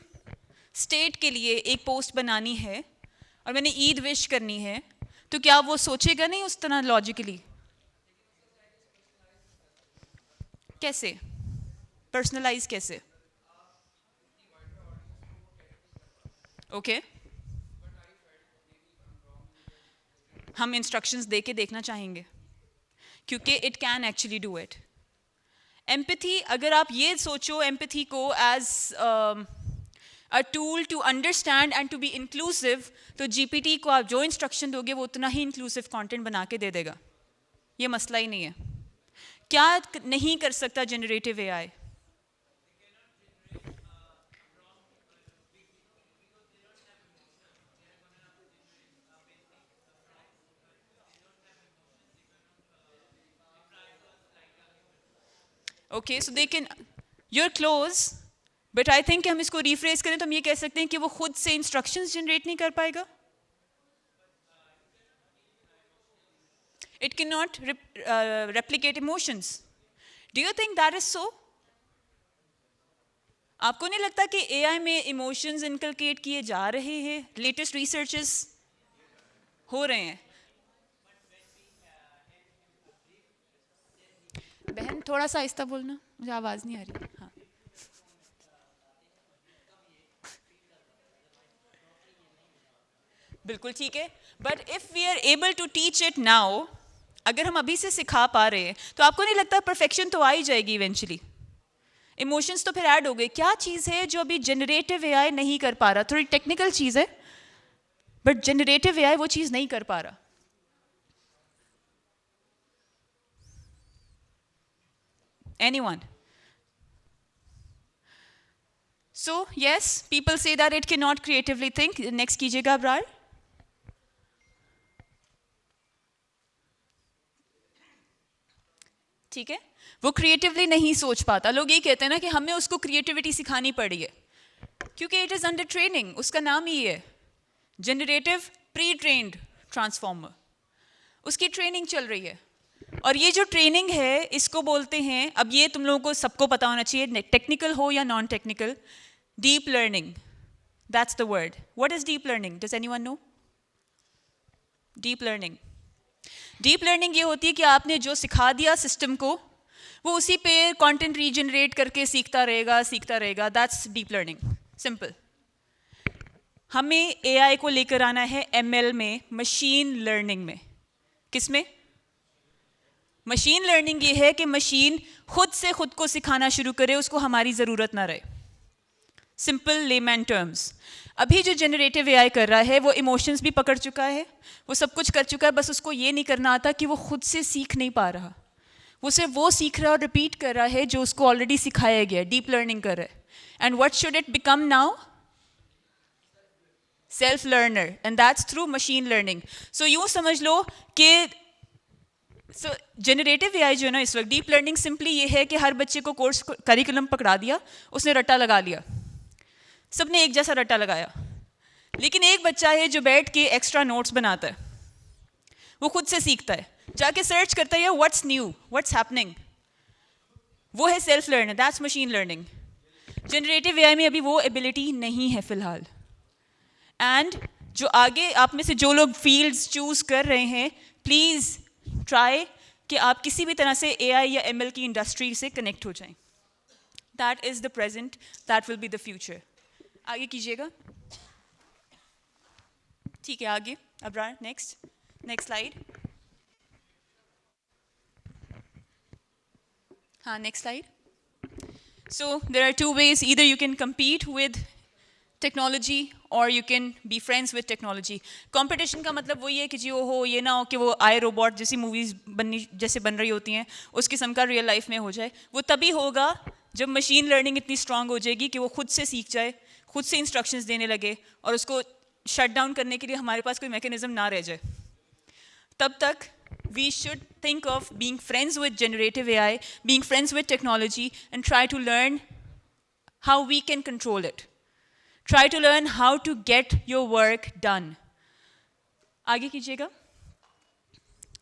स्टेट के लिए एक पोस्ट बनानी है और मैंने ईद विश करनी है, तो क्या वो सोचेगा नहीं उस तरह लॉजिकली? कैसे पर्सनलाइज, कैसे? ओके, हम इंस्ट्रक्शंस दे के देखना चाहेंगे क्योंकि it can actually do it. Empathy, अगर आप ये सोचो एम्पैथी को as a tool to understand and to be inclusive, तो जीपीटी को आप जो इंस्ट्रक्शन दोगे वो उतना ही इंक्लूसिव कंटेंट बना के दे देगा. ये मसला ही नहीं है. क्या नहीं कर सकता generative AI? Okay, so they can, you're close, but I think हम इसको रिफ्रेज करें तो हम ये कह सकते हैं कि वो खुद से इंस्ट्रक्शंस जनरेट नहीं कर पाएगा. It cannot replicate emotions. Do you think that is so? आपको नहीं लगता कि AI में इमोशंस इनकलकेट किए जा रहे हैं? लेटेस्ट रिसर्चेस हो रहे हैं. बहन थोड़ा सा आहिस्ता बोलना, मुझे आवाज नहीं आ रही. हाँ, बिल्कुल ठीक है. But if we are able to teach it now, अगर हम अभी से सिखा पा रहे हैं तो आपको नहीं लगता परफेक्शन तो आ ही जाएगी इवेंचुअली? इमोशंस तो फिर ऐड हो गए. क्या चीज़ है जो अभी जनरेटिव एआई नहीं कर पा रहा? थोड़ी टेक्निकल चीज़ है, बट जनरेटिव एआई वो चीज़ नहीं कर पा रहा. Anyone? So yes, people say that it cannot creatively think. Next कीजिएगा अब्रार. ठीक है, वो क्रिएटिवली नहीं सोच पाता. लोग ये कहते हैं ना कि हमें उसको क्रिएटिविटी सिखानी पड़ी है क्योंकि इट इज़ अंडर ट्रेनिंग. उसका नाम ही है जनरेटिव प्री ट्रेन्ड ट्रांसफॉर्मर. उसकी ट्रेनिंग चल रही है और ये जो ट्रेनिंग है इसको बोलते हैं, अब ये तुम लोगों को सबको पता होना चाहिए, टेक्निकल हो या non technical, deep learning. That's the word. What is deep learning? Does anyone know? Deep learning, deep learning ये होती है कि आपने जो सिखा दिया सिस्टम को वो उसी पे कंटेंट रीजनरेट करके सीखता रहेगा. That's deep learning. सिंपल. हमें एआई को लेकर आना है एमएल में, मशीन लर्निंग में. किस में? मशीन लर्निंग ये है कि मशीन खुद से खुद को सिखाना शुरू करे, उसको हमारी ज़रूरत ना रहे. Simple layman terms. अभी जो जनरेटिव एआई कर रहा है वो इमोशंस भी पकड़ चुका है, वो सब कुछ कर चुका है, बस उसको ये नहीं करना आता कि वो खुद से सीख नहीं पा रहा. वो सिर्फ वो सीख रहा है और रिपीट कर रहा है जो उसको ऑलरेडी सिखाया गया. डीप लर्निंग कर रहा है. And what should it become now? Self learner. And that's through machine learning. So यूँ समझ लो कि जनरेटिव एआई जो है ना इस वक्त, डीप लर्निंग सिंपली ये है कि हर बच्चे को कोर्स करिकुलम पकड़ा दिया, उसने रट्टा लगा लिया, सबने एक जैसा रट्टा लगाया. लेकिन एक बच्चा है जो बैठ के एक्स्ट्रा नोट्स बनाता है, वो खुद से सीखता है. जाके सर्च करता है व्हाट्स न्यू, व्हाट्स हैपनिंग, वो है self learner, that's machine learning. Generative AI में अभी वो एबिलिटी नहीं है फिलहाल। एंड जो आगे आप में से जो लोग फील्ड्स चूज कर रहे हैं, प्लीज़ ट्राई कि आप किसी भी तरह से एआई या एमएल की इंडस्ट्री से कनेक्ट हो जाएं। That is the present, that will be the future. आगे कीजिएगा। ठीक है, आगे अब्रार, नेक्स्ट स्लाइड। हाँ, next slide. So there are two ways, either you can compete with technology और you can be friends with technology. Competition का मतलब वही है कि जी वो हो, ये ना हो कि वो आई रोबोट जैसी मूवीज़ जैसे बन रही होती हैं उस किस्म का रियल लाइफ में हो जाए। वो तभी होगा जब मशीन लर्निंग इतनी स्ट्रांग हो जाएगी कि वो खुद से सीख जाए, खुद से इंस्ट्रक्शंस देने लगे और उसको शट डाउन करने के लिए हमारे पास कोई मैकेनिज्म ना रह जाए। तब तक we should think of being friends with generative AI, being friends with technology, and try to learn how we can control it. Try to learn how to get your work done. आगे कीजिएगा।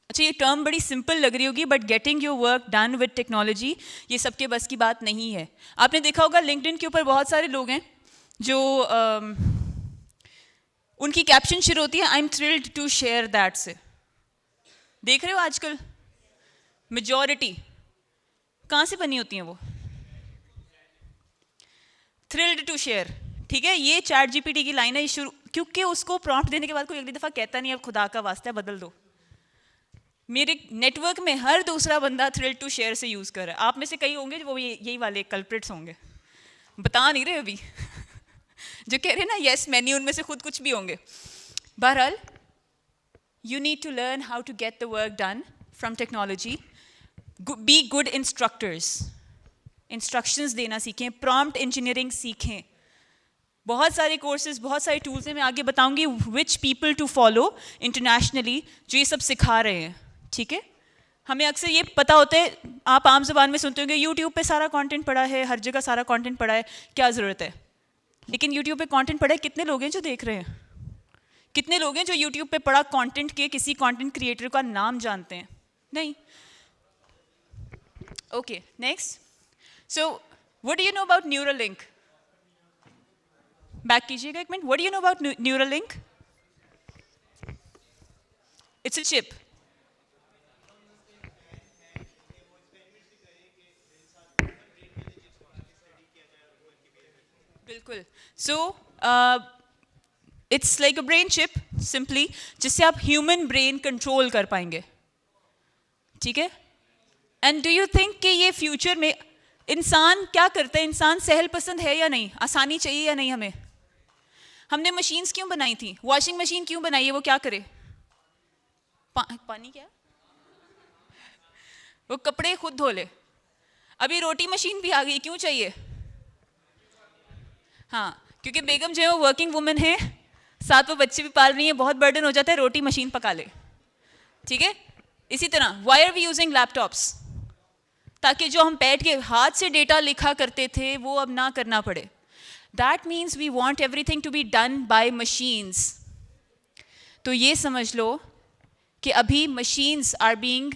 अच्छा, ये term बड़ी simple लग रही होगी, but getting your work done with technology ये सबके बस की बात नहीं है। आपने देखा होगा लिंक्डइन के ऊपर बहुत सारे लोग हैं जो उनकी कैप्शन शुरू होती है I am thrilled to share that से। देख रहे हो आजकल मेजॉरिटी कहाँ से बनी होती हैं वो? Thrilled to share. ठीक है, ये चैट जीपीटी की लाइन है, ये शुरू, क्योंकि उसको प्रॉम्प्ट देने के बाद कोई अगली दफ़ा कहता नहीं अब खुदा का वास्ता बदल दो। मेरे नेटवर्क में हर दूसरा बंदा थ्रिल्ड टू शेयर से यूज़ कर रहा है। आप में से कई होंगे जो वो यही वाले कल्प्रिट्स होंगे, बता नहीं रहे अभी जो कह रहे हैं ना यस मैनी, उनमें से खुद कुछ भी होंगे। बहरहाल, you need to learn how to get the work done from technology. Be good instructors. Instructions देना सीखें, prompt engineering सीखें। बहुत सारे कोर्सेज, बहुत सारे टूल्स हैं, मैं आगे बताऊंगी which people to follow internationally जो ये सब सिखा रहे हैं। ठीक है, हमें अक्सर ये पता होता है, आप आम ज़बान में सुनते होंगे यूट्यूब पे सारा कंटेंट पड़ा है, हर जगह सारा कंटेंट पड़ा है, क्या ज़रूरत है? लेकिन यूट्यूब पे कंटेंट पड़ा है, कितने लोग हैं जो देख रहे हैं? कितने लोग हैं जो यूट्यूब पे पड़ा कंटेंट के किसी कंटेंट क्रिएटर का नाम जानते हैं? नहीं। Okay, next. So what do you know about Neuralink? Back कीजिएगा एक मिनट। What do you know about Neuralink? It's a chip. बिल्कुल। So it's like a brain chip simply, जिससे आप ह्यूमन ब्रेन कंट्रोल कर पाएंगे। ठीक है, एंड डू यू थिंक कि ये फ्यूचर में इंसान क्या करता है? इंसान सहल पसंद है या नहीं? आसानी चाहिए या नहीं हमें? हमने मशीन्स क्यों बनाई थी? वॉशिंग मशीन क्यों बनाई है? वो क्या करे? पानी क्या? वो कपड़े खुद धो ले। अभी रोटी मशीन भी आ गई, क्यों चाहिए? हाँ, क्योंकि बेगम जो है वो वर्किंग वुमेन है, साथ वो बच्चे भी पाल रही है, बहुत बर्डन हो जाता है, रोटी मशीन पका ले। ठीक है, इसी तरह why are we using laptops? ताकि जो हम बैठ के हाथ से डेटा लिखा करते थे वो अब ना करना पड़े। That means we want everything to be done by machines. तो ये समझ लो कि अभी machines are being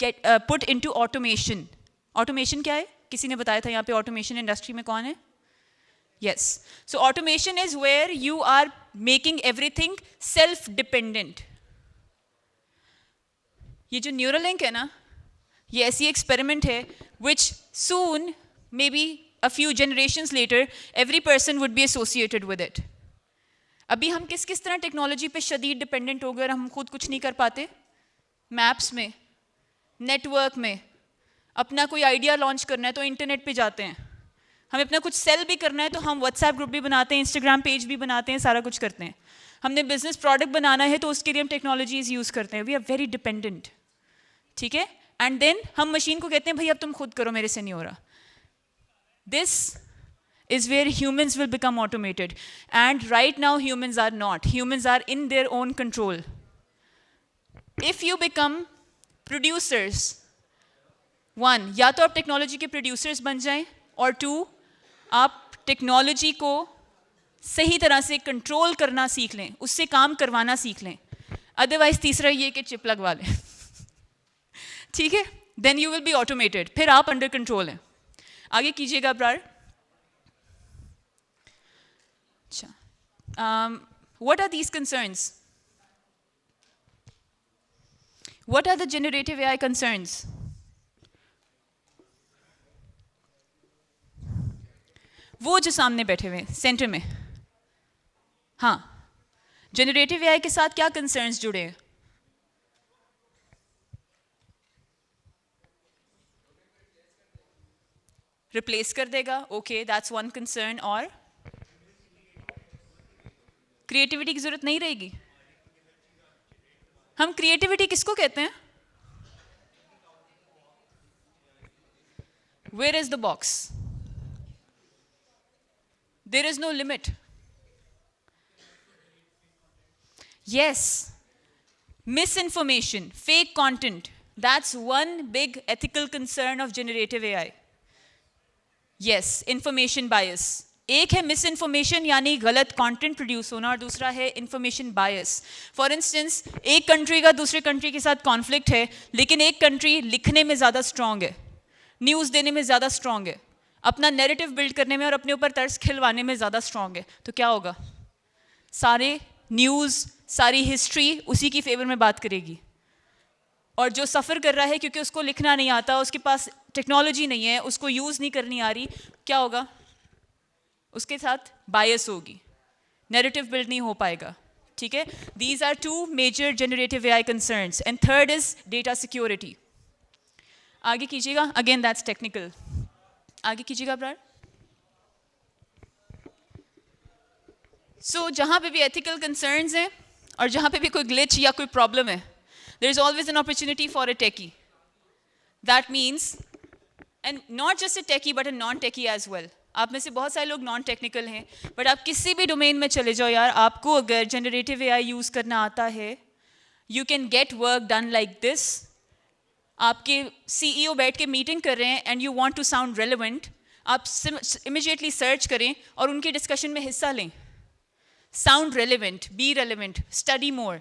put into automation. Automation क्या है? किसी ने बताया था यहाँ पे ऑटोमेशन इंडस्ट्री में कौन है? Yes. So automation is where you are making everything self-dependent. ये जो Neuralink है ना, ये ऐसी एक्सपेरिमेंट है which soon, maybe a few generations later, every person would be associated with it. अभी हम किस किस तरह टेक्नोलॉजी पे शदीद डिपेंडेंट हो गए, हम खुद कुछ नहीं कर पाते। मैप्स में, नेटवर्क में, अपना कोई आइडिया लॉन्च करना है तो इंटरनेट पे जाते हैं। हमें अपना कुछ सेल भी करना है तो हम व्हाट्सएप ग्रुप भी बनाते हैं, इंस्टाग्राम पेज भी बनाते हैं, सारा कुछ करते हैं। हमने बिजनेस प्रोडक्ट बनाना है तो उसके लिए हम टेक्नोलॉजीज यूज़ करते हैं। We are very dependent. ठीक है, एंड देन हम मशीन को कहते हैं भाई अब तुम खुद करो, मेरे से नहीं हो रहा। This is where humans will become automated, and right now humans are not. Humans are in their own control. If you become producers, one, या तो आप टेक्नोलॉजी के प्रोड्यूसर्स बन जाएं, और टू, आप टेक्नोलॉजी को सही तरह से कंट्रोल करना सीख लें, उससे काम करवाना सीख लें। अदरवाइज तीसरा ये कि चिप लगवा लें। ठीक है, then you will be automated, फिर आप अंडर कंट्रोल हैं. आगे कीजिएगा अब्रार. अच्छा, what are these concerns? What are the generative AI concerns? वो जो सामने बैठे हुए हैं सेंटर में, हाँ, जनरेटिव एआई के साथ क्या कंसर्न्स जुड़े हैं? रिप्लेस कर देगा, ओके, दैट्स वन कंसर्न. और क्रिएटिविटी की जरूरत नहीं रहेगी. हम क्रिएटिविटी किसको कहते हैं? Where is the box? There is no limit. Yes, misinformation, fake content, that's one big ethical concern of generative AI. Yes, information bias. एक है misinformation यानी गलत कंटेंट प्रोड्यूस होना, और दूसरा है information bias. फॉर इंस्टेंस, एक कंट्री का दूसरे कंट्री के साथ कॉन्फ्लिक्ट है, लेकिन एक कंट्री लिखने में ज़्यादा स्ट्रांग है, न्यूज़ देने में ज़्यादा स्ट्रांग है, अपना नैरेटिव बिल्ड करने में और अपने ऊपर तर्स खिलवाने में ज़्यादा स्ट्रांग है, तो क्या होगा? सारे न्यूज़, सारी हिस्ट्री उसी की फेवर में बात करेगी. और जो सफ़र कर रहा है क्योंकि उसको लिखना नहीं आता, उसके पास टेक्नोलॉजी नहीं है, उसको यूज़ नहीं करनी आ रही, क्या होगा? उसके साथ बायस होगी, नैरेटिव बिल्ड नहीं हो पाएगा. ठीक है, these are two major generative AI concerns. And third is data security. आगे कीजिएगा, अगेन दैट्स टेक्निकल. आगे कीजिएगा ब्रार. सो जहाँ पे भी एथिकल कंसर्न्स हैं और जहाँ पे भी कोई ग्लिच या कोई प्रॉब्लम है, there is always an opportunity for a techie. That means, and not just a techie but a non techie as well. आप में से बहुत सारे लोग नॉन टेक्निकल हैं, बट आप किसी भी डोमेन में चले जाओ यार, आपको अगर जनरेटिव एआई यूज़ करना आता है, you can get work done like this. आपके CEO बैठ के मीटिंग कर रहे हैं and you want to sound relevant, आप इमीडिएटली सर्च करें और उनके डिस्कशन में हिस्सा लें. Sound relevant, be relevant, study more.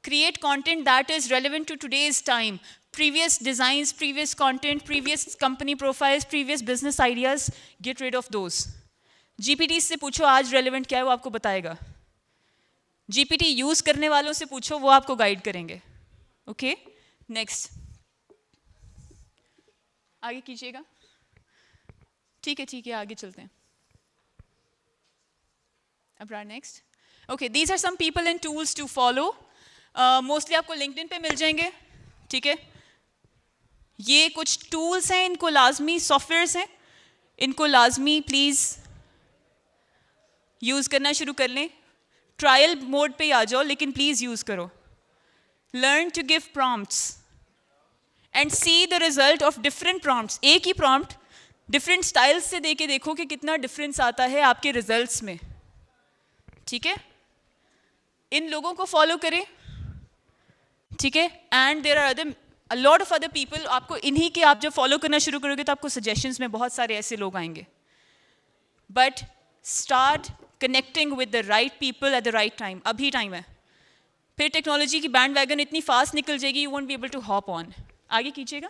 Create content that is relevant to today's time. Previous designs, previous content, previous company profiles, previous business ideas, get rid of those. GPT से पूछो आज relevant क्या है, वो आपको बताएगा. GPT यूज़ करने वालों से पूछो, वो आपको गाइड करेंगे. Okay? Next. आगे कीजिएगा. ठीक है, आगे चलते हैं. Abrar next. Okay, these are some people and tools to follow. Mostly आपको LinkedIn पे मिल जाएंगे. ठीक है, ये कुछ टूल्स हैं, इनको लाजमी सॉफ्टवेयर्स हैं, इनको लाजमी प्लीज़ यूज़ करना शुरू कर लें. ट्रायल मोड पे आ जाओ, लेकिन प्लीज़ यूज़ करो. Learn to give prompts and see the result of different prompts. एक ही प्रॉम्प्ट डिफरेंट स्टाइल्स से दे के देखो कि कितना डिफरेंस आता है आपके रिजल्ट्स में. ठीक है, इन लोगों को फॉलो करें. ठीक है, and there are a lot of other people. आपको इन्हीं के, आप जब फॉलो करना शुरू करोगे तो आपको सजेशंस में बहुत सारे ऐसे लोग आएंगे. But start connecting with the right people at the right time. अभी टाइम है, फिर टेक्नोलॉजी की बैंड वैगन इतनी फास्ट निकल जाएगी, you won't be able to hop on. आगे कीजिएगा.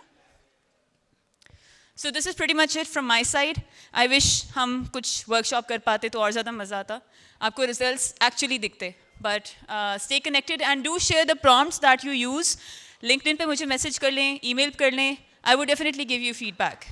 So this is pretty much it from my side. I wish हम कुछ वर्कशॉप कर पाते तो और ज़्यादा मज़ा आता, आपको रिजल्ट्स एक्चुअली दिखते. But stay connected and do share the prompts that you use. LinkedIn पे मुझे मैसेज कर लें, ईमेल कर लें. I would definitely give you feedback.